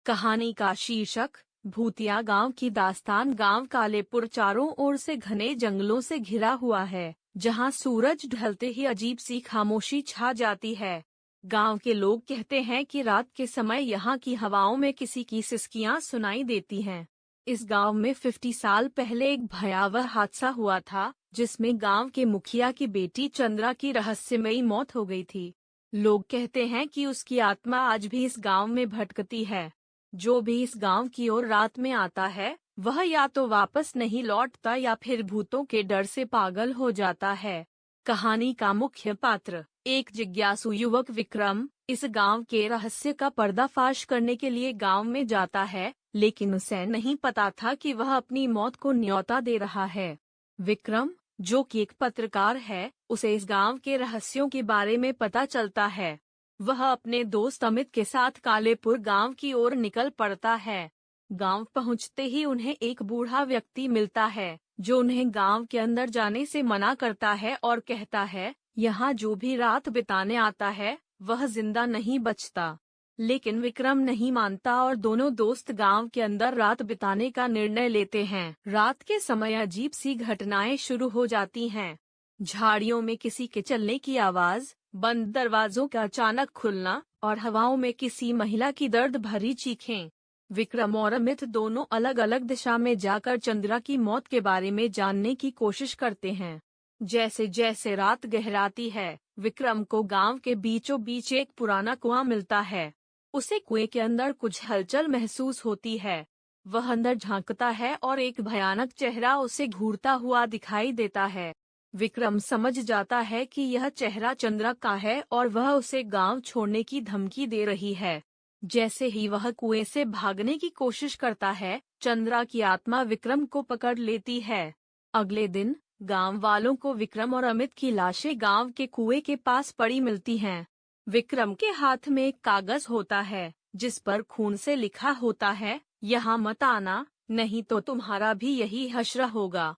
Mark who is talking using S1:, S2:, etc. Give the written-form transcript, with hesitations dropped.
S1: कहानी का शीर्षक भूतिया गांव की दास्तान। गांव कालेपुर चारों ओर से घने जंगलों से घिरा हुआ है, जहां सूरज ढलते ही अजीब सी खामोशी छा जाती है। गांव के लोग कहते हैं कि रात के समय यहाँ की हवाओं में किसी की सिसकियां सुनाई देती हैं। इस गांव में 50 साल पहले एक भयावह हादसा हुआ था, जिसमें गांव के मुखिया की बेटी चंद्रा की रहस्यमयी मौत हो गई थी। लोग कहते हैं कि उसकी आत्मा आज भी इस गांव में भटकती है। जो भी इस गांव की ओर रात में आता है, वह या तो वापस नहीं लौटता या फिर भूतों के डर से पागल हो जाता है। कहानी का मुख्य पात्र एक जिज्ञासु युवक विक्रम इस गांव के रहस्य का पर्दाफाश करने के लिए गांव में जाता है, लेकिन उसे नहीं पता था कि वह अपनी मौत को न्योता दे रहा है। विक्रम, जो कि एक पत्रकार है, उसे इस गांव के रहस्यों के बारे में पता चलता है। वह अपने दोस्त अमित के साथ कालेपुर गांव की ओर निकल पड़ता है। गांव पहुंचते ही उन्हें एक बूढ़ा व्यक्ति मिलता है, जो उन्हें गांव के अंदर जाने से मना करता है और कहता है, यहाँ जो भी रात बिताने आता है, वह जिंदा नहीं बचता। लेकिन विक्रम नहीं मानता और दोनों दोस्त गांव के अंदर रात बिताने का निर्णय लेते हैं। रात के समय अजीब सी घटनाएं शुरू हो जाती हैं। झाड़ियों में किसी के चलने की आवाज, बंद दरवाजों का अचानक खुलना और हवाओं में किसी महिला की दर्द भरी चीखें। विक्रम और अमित दोनों अलग अलग दिशा में जाकर चंद्रा की मौत के बारे में जानने की कोशिश करते हैं। जैसे जैसे रात गहराती है, विक्रम को गांव के बीचों बीच एक पुराना कुआं मिलता है। उसे कुएं के अंदर कुछ हलचल महसूस होती है। वह अंदर झांकता है और एक भयानक चेहरा उसे घूरता हुआ दिखाई देता है। विक्रम समझ जाता है कि यह चेहरा चंद्रा का है और वह उसे गांव छोड़ने की धमकी दे रही है। जैसे ही वह कुएं से भागने की कोशिश करता है, चंद्रा की आत्मा विक्रम को पकड़ लेती है। अगले दिन गांव वालों को विक्रम और अमित की लाशें गांव के कुएं के पास पड़ी मिलती हैं। विक्रम के हाथ में एक कागज होता है, जिस पर खून से लिखा होता है, यहाँ मत आना, नहीं तो तुम्हारा भी यही हश्र होगा।